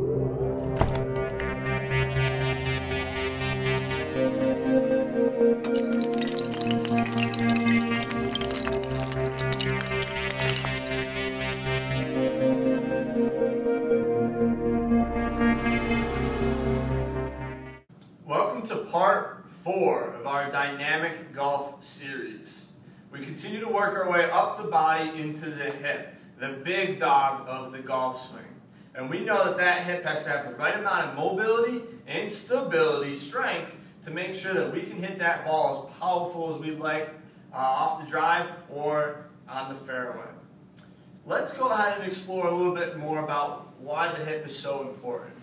Welcome to part 4 of our dynamic golf series. We continue to work our way up the body into the hip, the big dog of the golf swing. And we know that that hip has to have the right amount of mobility and stability, strength, to make sure that we can hit that ball as powerful as we'd like off the drive or on the fairway. Let's go ahead and explore a little bit more about why the hip is so important.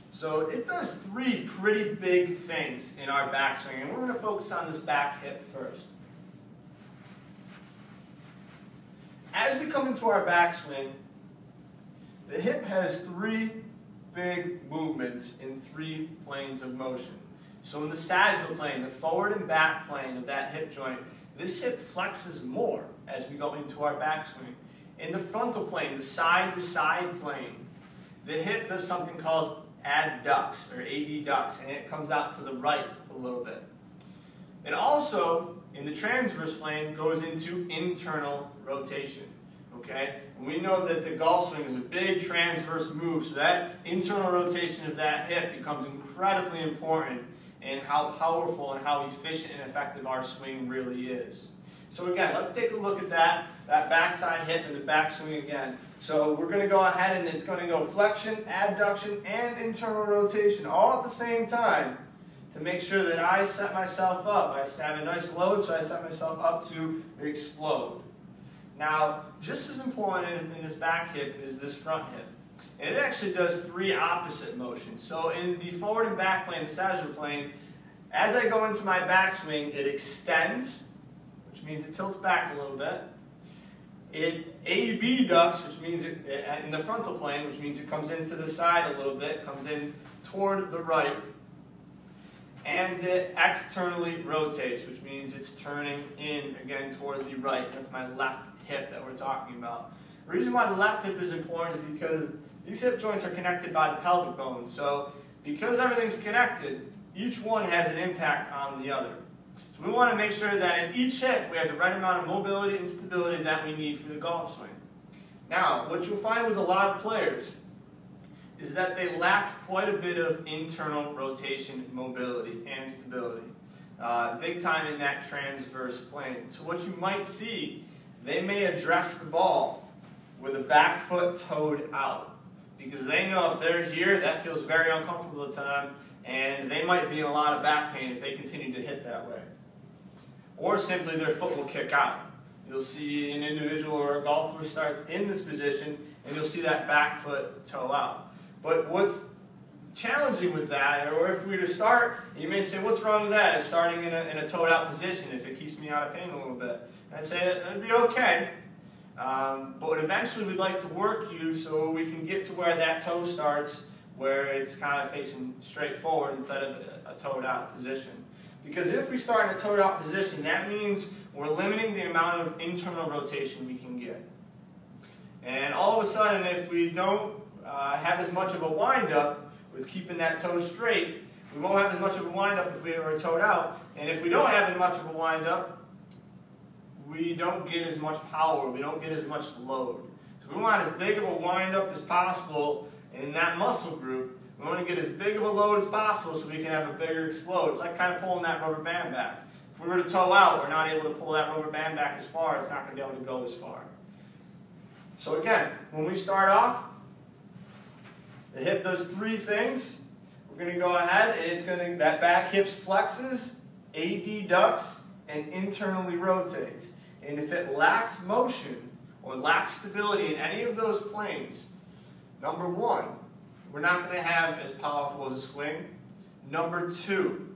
So it does 3 pretty big things in our backswing, and we're going to focus on this back hip first. As we come into our backswing, the hip has 3 big movements in 3 planes of motion. So in the sagittal plane, the forward and back plane of that hip joint, this hip flexes more as we go into our backswing. In the frontal plane, the side-to-side plane, the hip does something called adducts, or adducts, and it comes out to the right a little bit. And also, in the transverse plane, goes into internal rotation. Okay? And we know that the golf swing is a big transverse move, so that internal rotation of that hip becomes incredibly important in how powerful and how efficient and effective our swing really is. So again, let's take a look at that backside hip and the backswing again. So we're going to go ahead and it's going to go flexion, adduction, and internal rotation all at the same time to make sure that I set myself up. I have a nice load, so I set myself up to explode. Now, just as important in this back hip is this front hip. And it actually does 3 opposite motions. So in the forward and back plane, the sagittal plane, as I go into my backswing, it extends, which means it tilts back a little bit. It abducts, which means it, in the frontal plane, which means it comes into the side a little bit, comes in toward the right. And it externally rotates, which means it's turning in again toward the right. That's my left hip that we're talking about. The reason why the left hip is important is because these hip joints are connected by the pelvic bone. So because everything's connected, each one has an impact on the other. So we want to make sure that in each hip we have the right amount of mobility and stability that we need for the golf swing. Now, what you'll find with a lot of players is that they lack quite a bit of internal rotation, mobility, and stability. Big time in that transverse plane. So what you might see, they may address the ball with the back foot toed out. Because they know if they're here, that feels very uncomfortable to them, and they might be in a lot of back pain if they continue to hit that way. Or simply their foot will kick out. You'll see an individual or a golfer start in this position, and you'll see that back foot toe out. But what's challenging with that, or if we were to start, you may say, what's wrong with that? It's starting in a toed out position if it keeps me out of pain a little bit. And I'd say it'd be okay. But eventually we'd like to work you so we can get to where that toe starts, where it's kind of facing straight forward instead of a toed out position. Because if we start in a toed out position, that means we're limiting the amount of internal rotation we can get. And all of a sudden, if we don't have as much of a wind-up with keeping that toe straight, we won't have as much of a wind-up if we were toed out. And if we don't have as much of a wind-up, we don't get as much power, we don't get as much load. So we want as big of a wind-up as possible in that muscle group. We want to get as big of a load as possible so we can have a bigger explode. It's like kind of pulling that rubber band back. If we were to toe out, we're not able to pull that rubber band back as far, it's not going to be able to go as far. So again, when we start off, the hip does 3 things. We're going to go ahead and it's going to, that back hip flexes, adducts, and internally rotates. And if it lacks motion or lacks stability in any of those planes, number 1, we're not going to have as powerful as a swing. Number 2,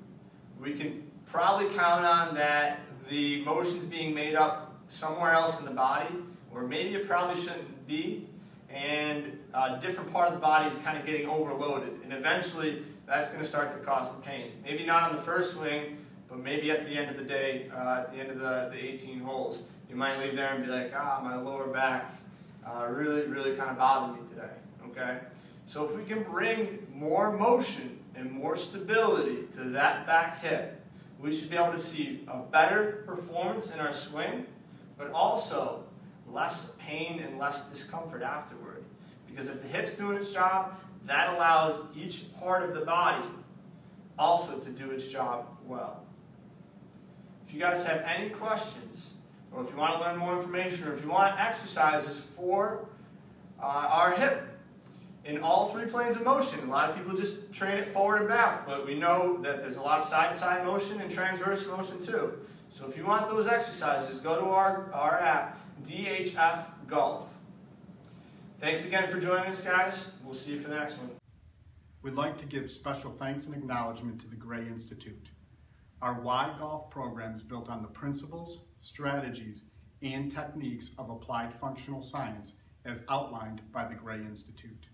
we can probably count on that the motion's being made up somewhere else in the body, or maybe it probably shouldn't be, and a different part of the body is kind of getting overloaded. And eventually, that's going to start to cause some pain. Maybe not on the first swing, but maybe at the end of the day, at the end of the 18 holes. You might leave there and be like, my lower back really kind of bothered me today, okay? So if we can bring more motion and more stability to that back hip, we should be able to see a better performance in our swing, but also less pain and less discomfort afterward. Because if the hip's doing its job, that allows each part of the body also to do its job well. If you guys have any questions, or if you want to learn more information, or if you want exercises for our hip in all three planes of motion, a lot of people just train it forward and back, but we know that there's a lot of side-to-side motion and transverse motion too. So if you want those exercises, go to our app, DHF Golf. Thanks again for joining us, guys. We'll see you for the next one. We'd like to give special thanks and acknowledgement to the Gray Institute. Our Y Golf program is built on the principles, strategies, and techniques of applied functional science as outlined by the Gray Institute.